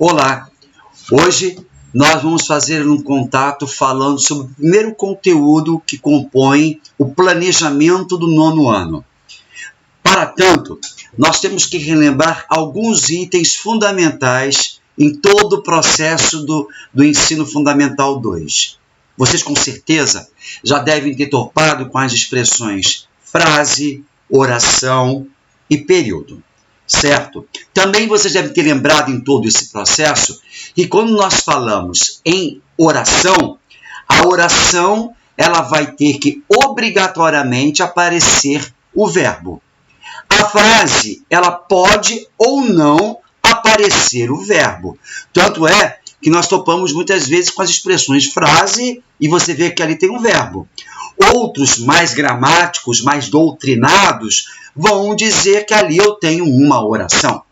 Olá! Hoje nós vamos fazer um contato falando sobre o primeiro conteúdo que compõe o planejamento do nono ano. Para tanto, nós temos que relembrar alguns itens fundamentais em todo o processo do ensino fundamental 2. Vocês com certeza já devem ter topado com as expressões frase, oração e período. Certo? Também vocês devem ter lembrado em todo esse processo que quando nós falamos em oração, a oração ela vai ter que obrigatoriamente aparecer o verbo. A frase ela pode ou não aparecer o verbo. Tanto é que nós topamos muitas vezes com as expressões frase e você vê que ali tem um verbo. Outros mais gramáticos, mais doutrinados, vão dizer que ali eu tenho uma oração.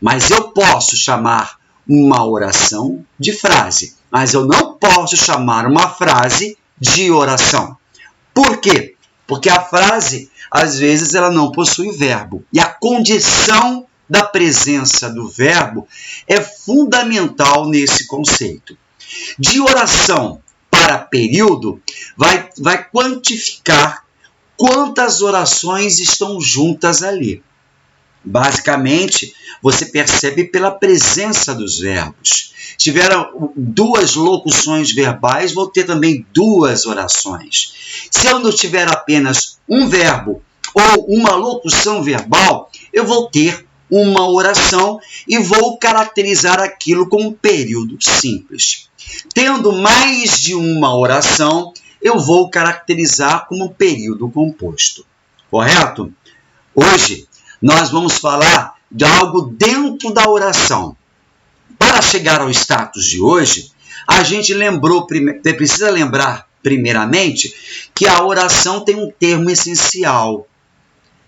Mas eu posso chamar uma oração de frase, mas eu não posso chamar uma frase de oração. Por quê? Porque a frase, às vezes, ela não possui verbo. E a condição da presença do verbo é fundamental nesse conceito. De oração para período, vai quantificar quantas orações estão juntas ali. Basicamente, você percebe pela presença dos verbos. Se tiver duas locuções verbais, vou ter também duas orações. Se eu não tiver apenas um verbo ou uma locução verbal, eu vou ter uma oração e vou caracterizar aquilo como um período simples. Tendo mais de uma oração, eu vou caracterizar como um período composto. Correto? Hoje, nós vamos falar de algo dentro da oração. Para chegar ao status de hoje, a gente precisa lembrar, primeiramente, que a oração tem um termo essencial.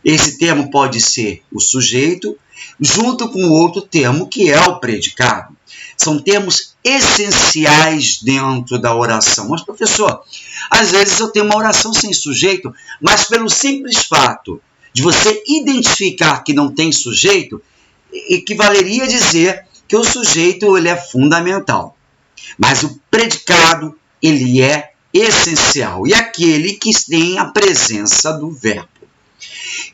Esse termo pode ser o sujeito, junto com outro termo, que é o predicado. São termos essenciais dentro da oração. Mas, professor, às vezes eu tenho uma oração sem sujeito, mas pelo simples fato de você identificar que não tem sujeito, equivaleria a dizer que o sujeito ele é fundamental. Mas o predicado ele é essencial, e aquele que tem a presença do verbo.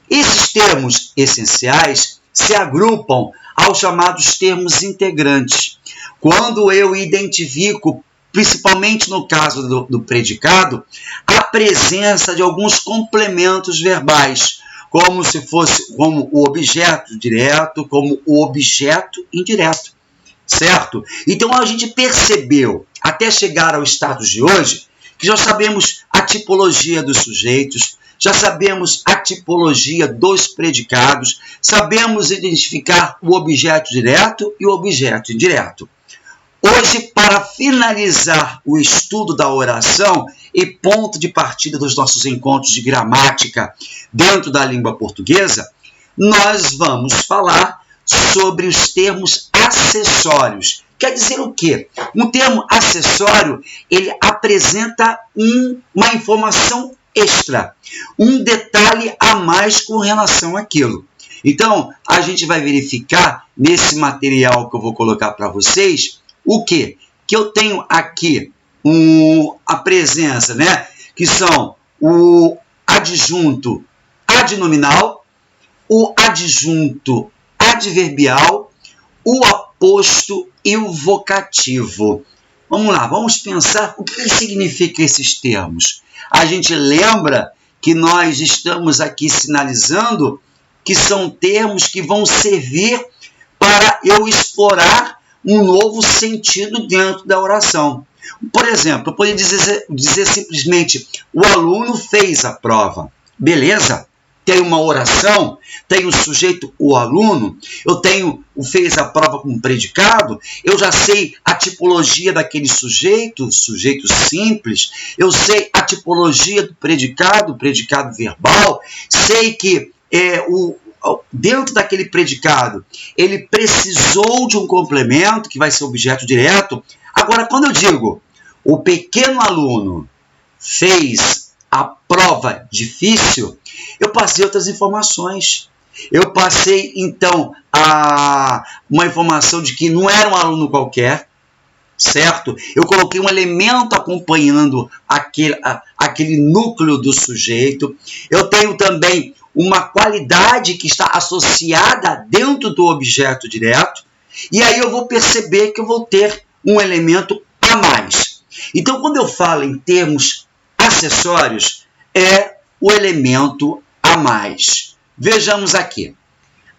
Esses termos essenciais se agrupam aos chamados termos integrantes. Quando eu identifico, principalmente no caso do predicado, a presença de alguns complementos verbais, como o objeto direto, como o objeto indireto, certo? Então a gente percebeu, até chegar ao status de hoje, que já sabemos a tipologia dos sujeitos, já sabemos a tipologia dos predicados, sabemos identificar o objeto direto e o objeto indireto. Hoje, para finalizar o estudo da oração e ponto de partida dos nossos encontros de gramática dentro da língua portuguesa, nós vamos falar sobre os termos acessórios. Quer dizer o quê? Um termo acessório, ele apresenta uma informação extra, um detalhe a mais com relação àquilo. Então, a gente vai verificar nesse material que eu vou colocar para vocês, o quê? Que eu tenho aqui a presença, né? Que são o adjunto adnominal, o adjunto adverbial, o aposto e o vocativo. Vamos lá, vamos pensar o que significa esses termos. A gente lembra que nós estamos aqui sinalizando que são termos que vão servir para eu explorar um novo sentido dentro da oração. Por exemplo, eu poderia dizer simplesmente, o aluno fez a prova. Beleza? Tem uma oração, tem o sujeito, o aluno, eu tenho o fez a prova como predicado, eu já sei a tipologia daquele sujeito simples, eu sei a tipologia do predicado verbal, sei que dentro daquele predicado, ele precisou de um complemento, que vai ser objeto direto. Agora, quando eu digo, o pequeno aluno fez a prova difícil, eu passei outras informações. Eu passei, então, uma informação de que não era um aluno qualquer, certo? Eu coloquei um elemento acompanhando aquele núcleo do sujeito. Eu tenho também uma qualidade que está associada dentro do objeto direto. E aí eu vou perceber que eu vou ter um elemento a mais. Então, quando eu falo em termos acessórios, é o elemento a mais. Vejamos aqui.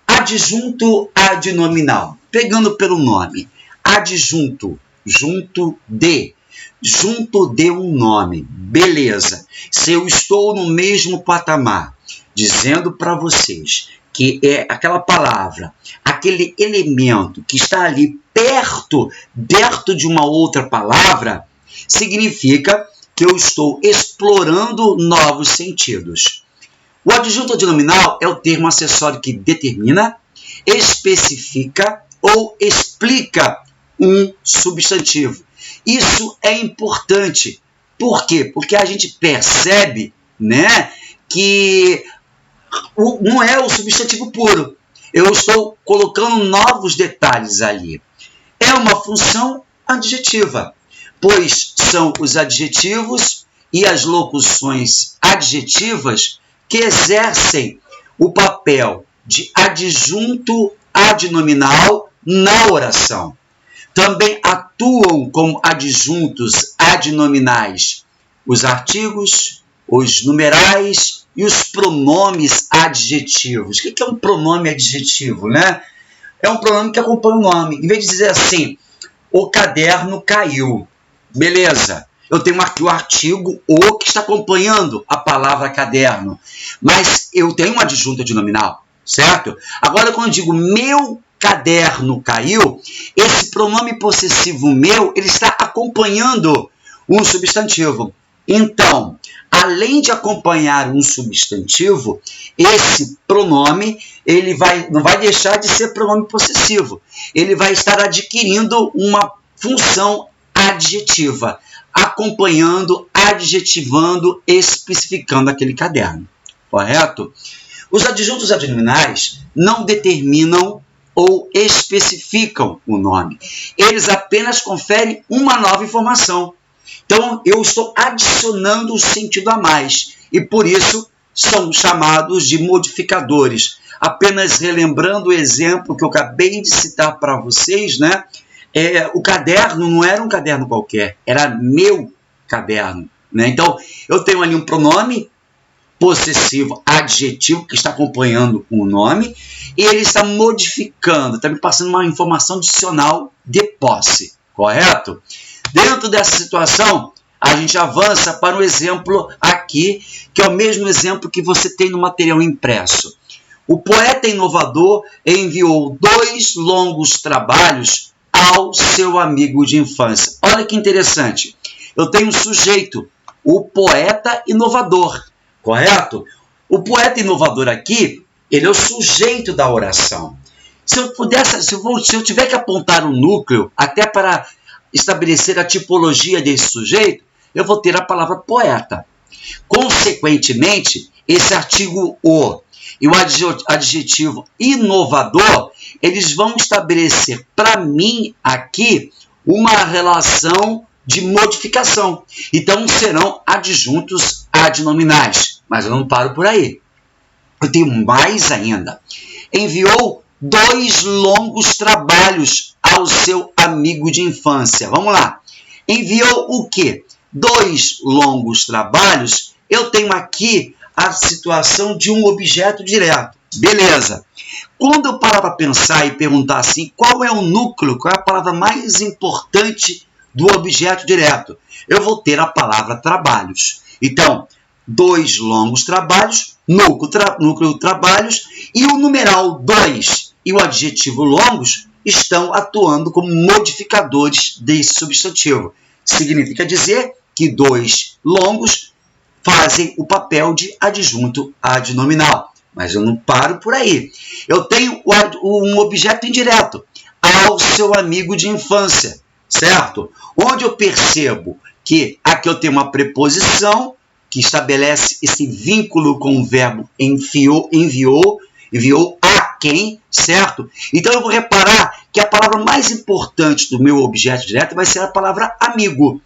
Adjunto adnominal. Pegando pelo nome. Adjunto, junto de um nome. Beleza. Se eu estou no mesmo patamar, dizendo para vocês que é aquela palavra, aquele elemento que está ali perto de uma outra palavra, significa que eu estou explorando novos sentidos. O adjunto adnominal é o termo acessório que determina, especifica ou explica um substantivo. Isso é importante. Por quê? Porque a gente percebe, né, que não é o substantivo puro. Eu estou colocando novos detalhes ali. É uma função adjetiva, pois são os adjetivos e as locuções adjetivas que exercem o papel de adjunto adnominal na oração. Também atuam como adjuntos adnominais os artigos, os numerais e os pronomes adjetivos. O que é um pronome adjetivo, né? É um pronome que acompanha o nome. Em vez de dizer assim, o caderno caiu. Beleza. Eu tenho aqui o artigo o que está acompanhando a palavra caderno. Mas eu tenho um adjunto adnominal, certo? Agora, quando eu digo meu caderno caiu, esse pronome possessivo meu, ele está acompanhando um substantivo. Então, além de acompanhar um substantivo, esse pronome ele não vai deixar de ser pronome possessivo. Ele vai estar adquirindo uma função adjetiva, acompanhando, adjetivando, especificando aquele caderno. Correto? Os adjuntos adnominais não determinam ou especificam o nome. Eles apenas conferem uma nova informação. Então, eu estou adicionando o sentido a mais. E, por isso, são chamados de modificadores. Apenas relembrando o exemplo que eu acabei de citar para vocês, né? O caderno não era um caderno qualquer, era meu caderno. Né? Então, eu tenho ali um pronome possessivo adjetivo que está acompanhando o nome e ele está modificando, está me passando uma informação adicional de posse, correto? Dentro dessa situação, a gente avança para o exemplo aqui, que é o mesmo exemplo que você tem no material impresso. O poeta inovador enviou 2 longos trabalhos ao seu amigo de infância. Olha que interessante. Eu tenho um sujeito, o poeta inovador, correto? O poeta inovador aqui, ele é o sujeito da oração. Se eu tiver que apontar um núcleo, até para estabelecer a tipologia desse sujeito, eu vou ter a palavra poeta. Consequentemente, esse artigo o e o adjetivo inovador, eles vão estabelecer para mim aqui uma relação de modificação. Então, serão adjuntos adnominais. Mas eu não paro por aí. Eu tenho mais ainda. Enviou 2 longos trabalhos ao seu amigo de infância. Vamos lá. Enviou o quê? 2 longos trabalhos. Eu tenho aqui a situação de um objeto direto. Beleza. Quando eu parar para pensar e perguntar assim, qual é o núcleo, qual é a palavra mais importante do objeto direto? Eu vou ter a palavra trabalhos. Então, 2 longos trabalhos, núcleo trabalhos, e o numeral 2 e o adjetivo longos estão atuando como modificadores desse substantivo. Significa dizer que 2 longos fazem o papel de adjunto adnominal. Mas eu não paro por aí. Eu tenho um objeto indireto, ao seu amigo de infância, certo? Onde eu percebo que aqui eu tenho uma preposição que estabelece esse vínculo com o verbo enviou, enviou a quem, certo? Então eu vou reparar que a palavra mais importante do meu objeto direto vai ser a palavra amigo,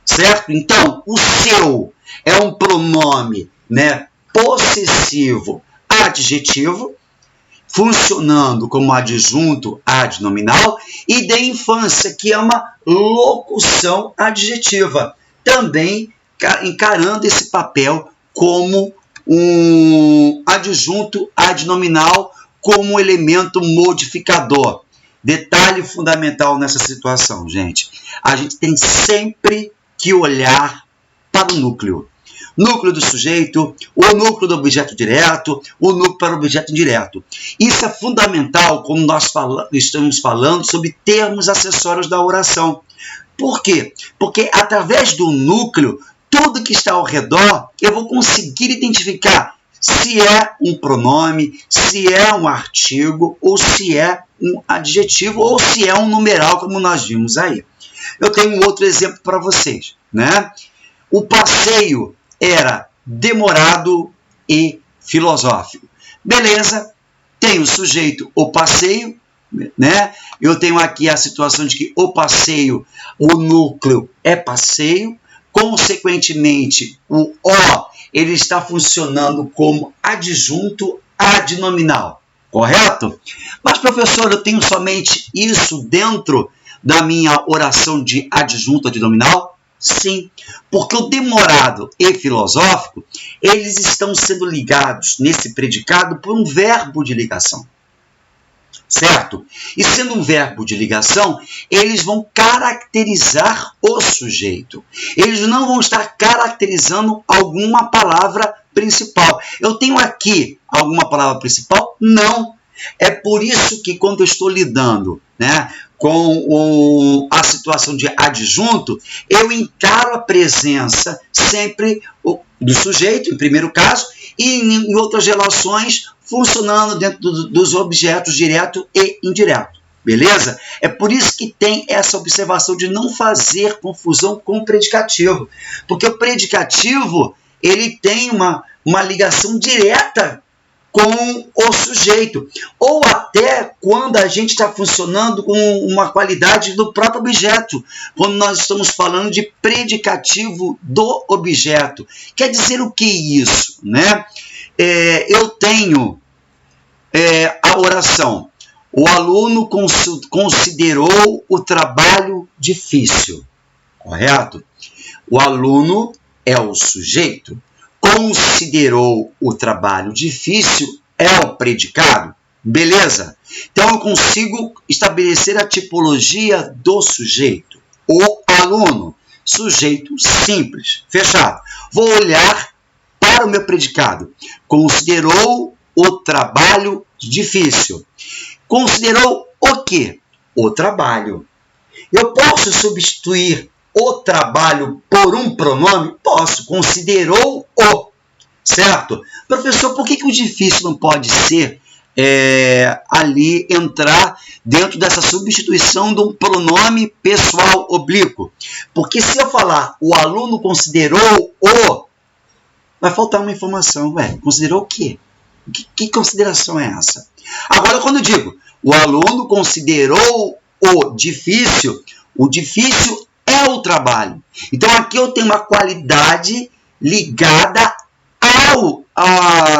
certo? Então, o seu é um pronome, né, possessivo adjetivo, funcionando como adjunto adnominal, e de infância, que é uma locução adjetiva, também encarando esse papel como um adjunto adnominal, como elemento modificador. Detalhe fundamental nessa situação, gente. A gente tem sempre que olhar para o núcleo. Núcleo do sujeito, o núcleo do objeto direto, o núcleo para o objeto indireto. Isso é fundamental quando nós estamos falando sobre termos acessórios da oração. Por quê? Porque através do núcleo, tudo que está ao redor, eu vou conseguir identificar se é um pronome, se é um artigo, ou se é um adjetivo, ou se é um numeral, como nós vimos aí. Eu tenho um outro exemplo para vocês, né? O passeio era demorado e filosófico. Beleza, tem o sujeito, o passeio, né? Eu tenho aqui a situação de que o passeio, o núcleo é passeio, consequentemente, o O, ele está funcionando como adjunto adnominal, correto? Mas, professor, eu tenho somente isso dentro da minha oração de adjunto adnominal? Sim, porque o demorado e filosófico, eles estão sendo ligados nesse predicado por um verbo de ligação, certo? E sendo um verbo de ligação, eles vão caracterizar o sujeito. Eles não vão estar caracterizando alguma palavra principal. Eu tenho aqui alguma palavra principal? Não. É por isso que quando eu estou lidando, né, com a situação de adjunto, eu encaro a presença sempre do sujeito, em primeiro caso, e em outras relações funcionando dentro dos objetos direto e indireto. Beleza? É por isso que tem essa observação de não fazer confusão com o predicativo. Porque o predicativo, ele tem uma ligação direta com o sujeito, ou até quando a gente está funcionando com uma qualidade do próprio objeto, quando nós estamos falando de predicativo do objeto. Quer dizer o que isso, né? Eu tenho a oração, o aluno considerou o trabalho difícil, correto? O aluno é o sujeito. Considerou o trabalho difícil é o predicado. Beleza? Então eu consigo estabelecer a tipologia do sujeito. O aluno, sujeito simples, fechado. Vou olhar para o meu predicado. Considerou o trabalho difícil. Considerou o quê? O trabalho. Eu posso substituir o trabalho por um pronome? Posso. Considerou o. Certo? Professor, por que o difícil não pode ser ali entrar dentro dessa substituição de um pronome pessoal oblíquo? Porque se eu falar o aluno considerou o, vai faltar uma informação. Considerou o quê? Que consideração é essa? Agora, quando eu digo o aluno considerou o difícil é o trabalho. Então, aqui eu tenho uma qualidade ligada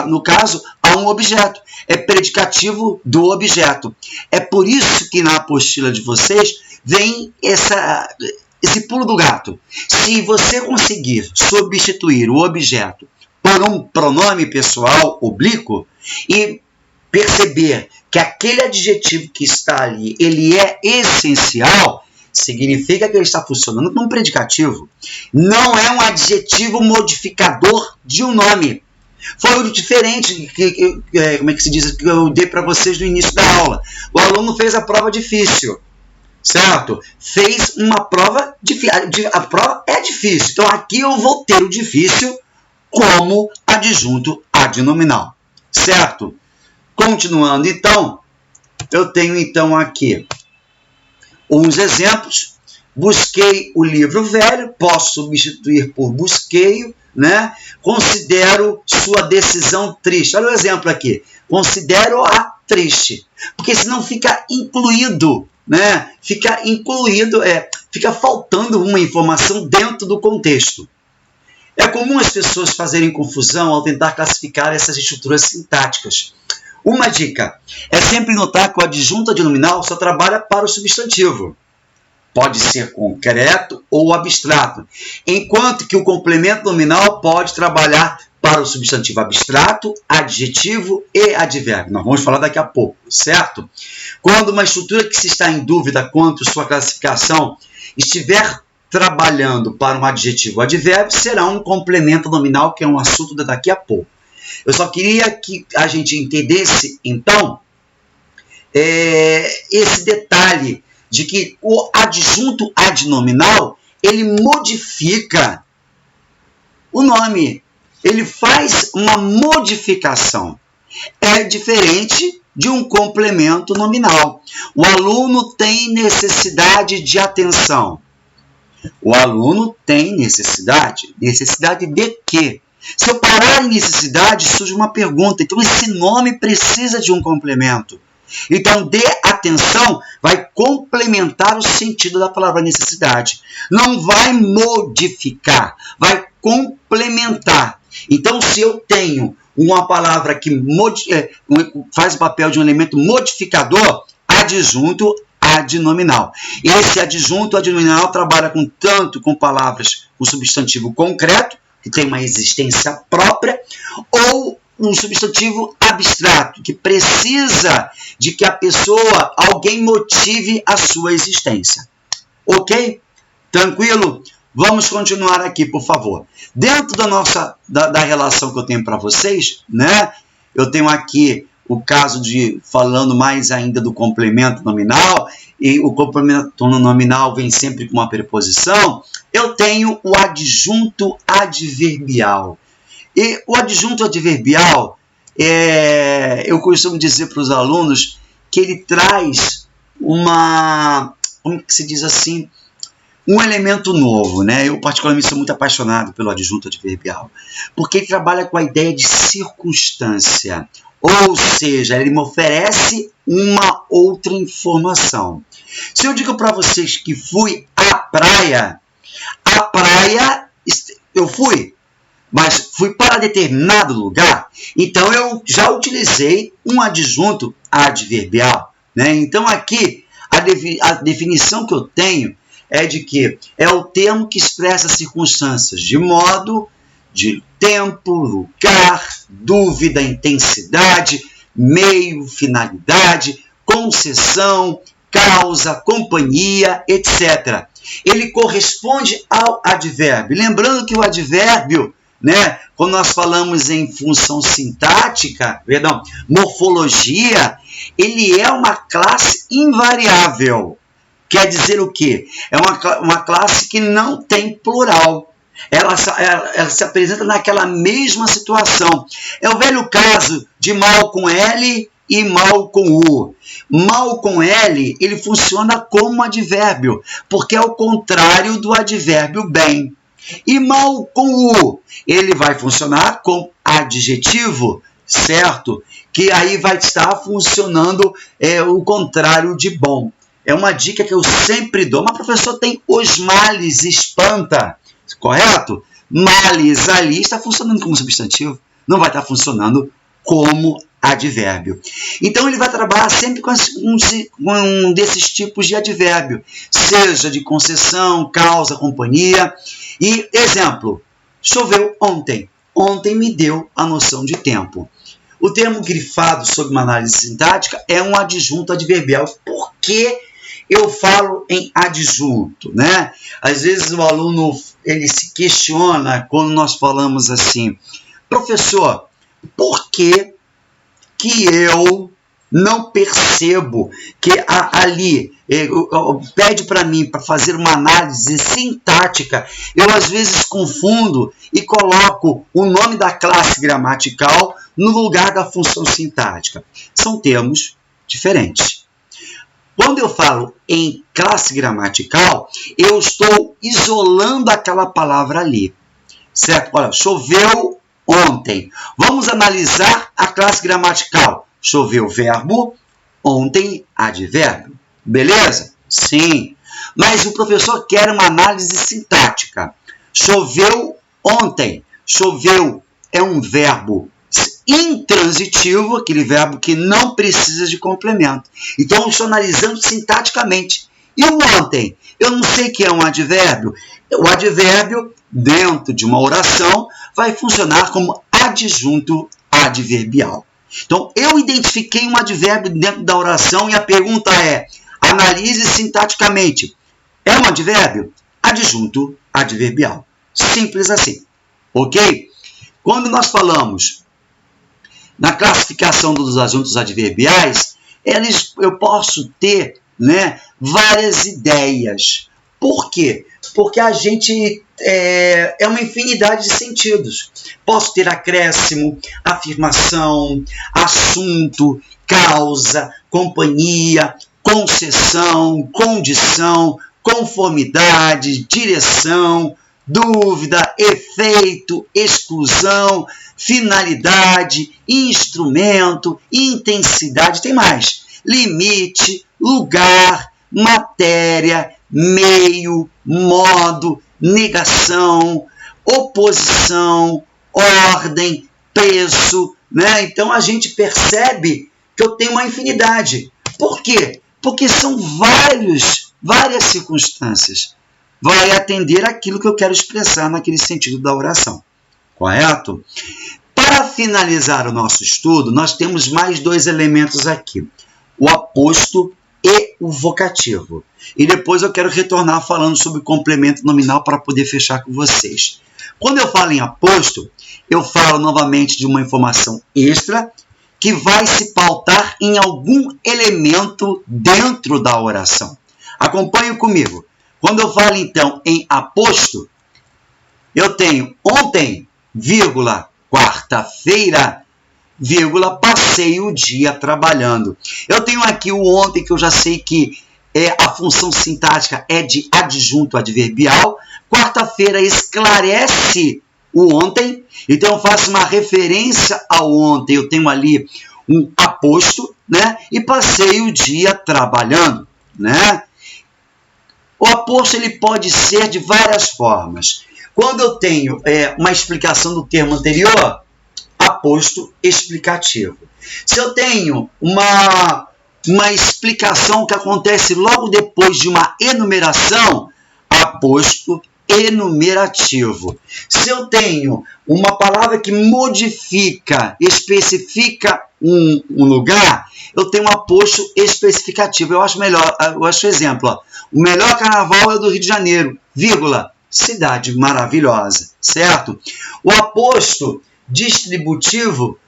no caso, a um objeto. É predicativo do objeto. É por isso que na apostila de vocês vem esse pulo do gato. Se você conseguir substituir o objeto por um pronome pessoal oblíquo e perceber que aquele adjetivo que está ali, ele é essencial, significa que ele está funcionando como um predicativo. Não é um adjetivo modificador de um nome. Foi o diferente, como é que se diz, que eu dei para vocês no início da aula. O aluno fez a prova difícil, certo? Fez uma prova difícil. A prova é difícil. Então, aqui eu vou ter o difícil como adjunto adnominal, certo? Continuando, então, eu tenho então aqui uns exemplos. Busquei o livro velho, posso substituir por busqueio, né? Considero sua decisão triste. Olha o exemplo aqui. Considero-a triste. Porque senão fica incluído, né? Fica incluído, fica faltando uma informação dentro do contexto. É comum as pessoas fazerem confusão ao tentar classificar essas estruturas sintáticas. Uma dica é sempre notar que o adjunto adnominal só trabalha para o substantivo. Pode ser concreto ou abstrato, enquanto que o complemento nominal pode trabalhar para o substantivo abstrato, adjetivo e advérbio. Nós vamos falar daqui a pouco, certo? Quando uma estrutura que se está em dúvida quanto à sua classificação estiver trabalhando para um adjetivo ou advérbio, será um complemento nominal, que é um assunto daqui a pouco. Eu só queria que a gente entendesse, então, esse detalhe de que o adjunto adnominal, ele modifica o nome. Ele faz uma modificação. É diferente de um complemento nominal. O aluno tem necessidade de atenção. O aluno tem necessidade. Necessidade de quê? Se eu parar em necessidade, surge uma pergunta. Então, esse nome precisa de um complemento. Então, de atenção vai complementar o sentido da palavra necessidade. Não vai modificar, vai complementar. Então, se eu tenho uma palavra que faz o papel de um elemento modificador, adjunto adnominal. Esse adjunto adnominal trabalha tanto com palavras com substantivo concreto, que tem uma existência própria, ou um substantivo abstrato, que precisa de que alguém motive a sua existência. Ok? Tranquilo? Vamos continuar aqui, por favor. Dentro da relação que eu tenho para vocês, né? Eu tenho aqui o caso falando mais ainda do complemento nominal, e o complemento nominal vem sempre com uma preposição. Eu tenho o adjunto adverbial. E o adjunto adverbial, eu costumo dizer para os alunos que ele traz como que se diz assim, um elemento novo, né? Eu particularmente sou muito apaixonado pelo adjunto adverbial, porque ele trabalha com a ideia de circunstância, ou seja, ele me oferece uma outra informação. Se eu digo para vocês que fui à praia, eu fui, mas fui para determinado lugar, então eu já utilizei um adjunto adverbial, né? Então aqui a definição que eu tenho é de que é o termo que expressa circunstâncias de modo, de tempo, lugar, dúvida, intensidade, meio, finalidade, concessão, causa, companhia, etc. Ele corresponde ao advérbio. Lembrando que o advérbio, né, quando nós falamos em função sintática, morfologia, ele é uma classe invariável. Quer dizer o quê? É uma classe que não tem plural. Ela se apresenta naquela mesma situação. É o velho caso de mal com L e mal com U. Mal com L, ele funciona como advérbio, porque é o contrário do advérbio bem. E mal com U, ele vai funcionar com adjetivo, certo? Que aí vai estar funcionando o contrário de bom. É uma dica que eu sempre dou. Mas, professor, tem os males espanta, correto? Males ali está funcionando como substantivo, não vai estar funcionando como advérbio. Então, ele vai trabalhar sempre com um desses tipos de advérbio, seja de concessão, causa, companhia. E, exemplo, choveu ontem. Ontem me deu a noção de tempo. O termo grifado sob uma análise sintática é um adjunto adverbial. Por que eu falo em adjunto, né? Às vezes o aluno ele se questiona quando nós falamos assim: professor, por que eu não percebo que ali pede para mim para fazer uma análise sintática? Eu às vezes confundo e coloco o nome da classe gramatical no lugar da função sintática. São termos diferentes. Quando eu falo em classe gramatical, eu estou isolando aquela palavra ali. certo? Olha, choveu ontem. Vamos analisar a classe gramatical. Choveu verbo, ontem advérbio. Beleza? Sim. Mas o professor quer uma análise sintática. Choveu ontem. Choveu é um verbo intransitivo, aquele verbo que não precisa de complemento. Então, eu estou analisando sintaticamente. E o ontem? Eu não sei que é um advérbio. O advérbio, dentro de uma oração, vai funcionar como adjunto adverbial. Então, eu identifiquei um advérbio dentro da oração e a pergunta é, analise sintaticamente. É um advérbio? Adjunto adverbial. Simples assim. Ok? Quando nós falamos na classificação dos adjuntos adverbiais, eu posso ter, né, várias ideias. Por quê? Porque a gente é uma infinidade de sentidos. Posso ter acréscimo, afirmação, assunto, causa, companhia, concessão, condição, conformidade, direção, dúvida, efeito, exclusão, finalidade, instrumento, intensidade, tem mais. Limite, lugar, matéria, meio, modo, negação, oposição, ordem, preço, né? Então a gente percebe que eu tenho uma infinidade. Por quê? Porque são várias circunstâncias. Vai atender aquilo que eu quero expressar naquele sentido da oração. Correto? Para finalizar o nosso estudo, nós temos mais dois elementos aqui. O aposto e o vocativo. E depois eu quero retornar falando sobre complemento nominal para poder fechar com vocês. Quando eu falo em aposto, eu falo novamente de uma informação extra que vai se pautar em algum elemento dentro da oração. Acompanhe comigo. Quando eu falo, então, em aposto, eu tenho ontem, vírgula, quarta-feira, vírgula, passei o dia trabalhando. Eu tenho aqui o ontem, que eu já sei que a função sintática é de adjunto adverbial. Quarta-feira esclarece o ontem, então eu faço uma referência ao ontem. Eu tenho ali um aposto, né? E passei o dia trabalhando, né? O aposto ele pode ser de várias formas. Quando eu tenho uma explicação do termo anterior, aposto explicativo. Se eu tenho uma explicação que acontece logo depois de uma enumeração, aposto enumerativo. Se eu tenho uma palavra que modifica, especifica um lugar, eu tenho um aposto especificativo. Eu acho melhor, eu acho exemplo, ó. O melhor carnaval é o do Rio de Janeiro, vírgula, cidade maravilhosa, certo? O aposto distributivo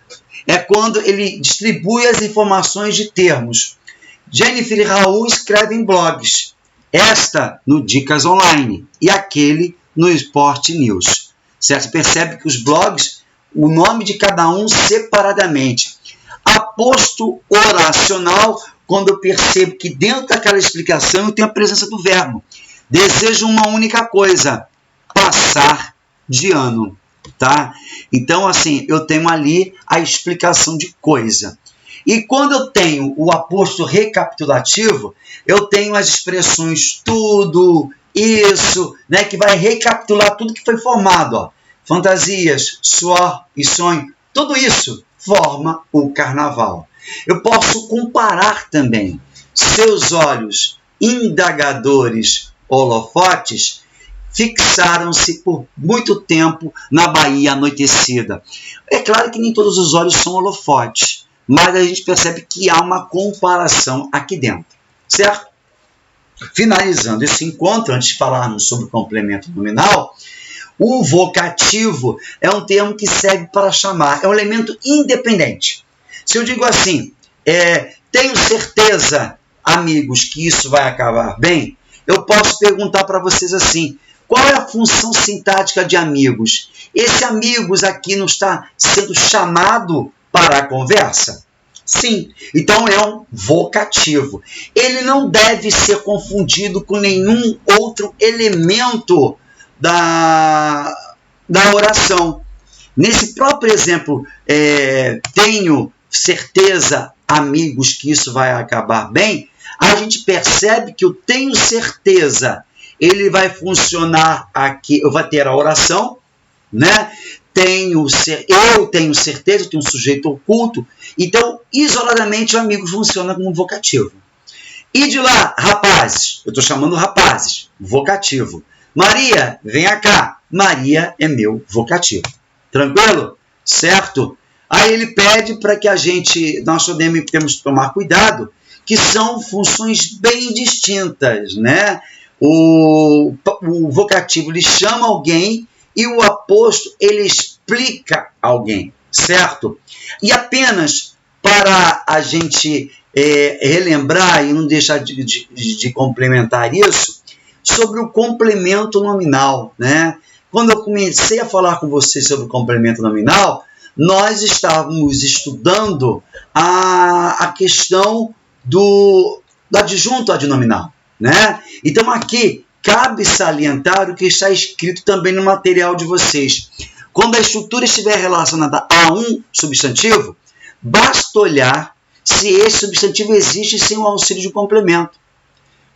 é quando ele distribui as informações de termos. Jennifer e Raul escrevem blogs, esta no Dicas Online e aquele no Sport News, certo? Você percebe que os blogs, o nome de cada um separadamente. Aposto oracional, quando eu percebo que dentro daquela explicação eu tenho a presença do verbo. Desejo uma única coisa, passar de ano, tá? Então, assim, eu tenho ali a explicação de coisa. E quando eu tenho o aposto recapitulativo, eu tenho as expressões tudo, isso, né, que vai recapitular tudo que foi formado, ó. Fantasias, suor e sonho, tudo isso forma o carnaval. Eu posso comparar também. Seus olhos indagadores holofotes fixaram-se por muito tempo na Bahia anoitecida. É claro que nem todos os olhos são holofotes, mas a gente percebe que há uma comparação aqui dentro, certo? Finalizando esse encontro, antes de falarmos sobre o complemento nominal, o vocativo é um termo que serve para chamar, é um elemento independente. Se eu digo assim, tenho certeza, amigos, que isso vai acabar bem, eu posso perguntar para vocês assim, qual é a função sintática de amigos? Esse amigos aqui não está sendo chamado para a conversa? Sim, então é um vocativo. Ele não deve ser confundido com nenhum outro elemento da oração. Nesse próprio exemplo, tenho certeza, amigos, que isso vai acabar bem, a gente percebe que eu tenho certeza, ele vai funcionar aqui, eu vou ter a oração, né? Eu tenho certeza, eu tenho um sujeito oculto, então, isoladamente, o amigo funciona como vocativo. E de lá, rapazes, eu estou chamando rapazes, vocativo. Maria, venha cá. Maria é meu vocativo. Tranquilo? Certo? Aí ele pede para que nós temos que tomar cuidado, que são funções bem distintas, né? O vocativo, ele chama alguém e o aposto, ele explica alguém, certo? E apenas para a gente relembrar e não deixar de complementar isso, sobre o complemento nominal, né? Quando eu comecei a falar com vocês sobre o complemento nominal, nós estávamos estudando a questão do adjunto adnominal, né? Então aqui cabe salientar o que está escrito também no material de vocês. Quando a estrutura estiver relacionada a um substantivo, basta olhar se esse substantivo existe sem o auxílio de complemento.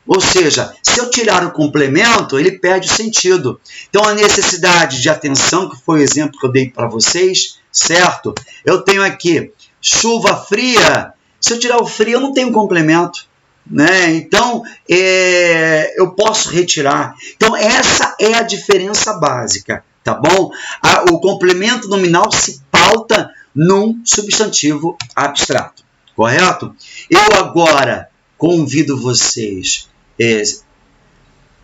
Ou seja, se eu tirar o complemento, ele perde o sentido. Então, a necessidade de atenção, que foi o exemplo que eu dei para vocês, certo? Eu tenho aqui chuva fria. Se eu tirar o frio, eu não tenho complemento, né? Então, eu posso retirar. Então, essa é a diferença básica, tá bom? O complemento nominal se pauta num substantivo abstrato, correto? Eu agora convido vocês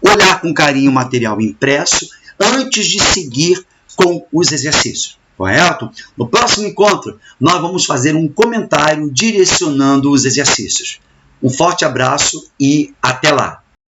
olhar com carinho o material impresso antes de seguir com os exercícios, correto? No próximo encontro, nós vamos fazer um comentário direcionando os exercícios. Um forte abraço e até lá!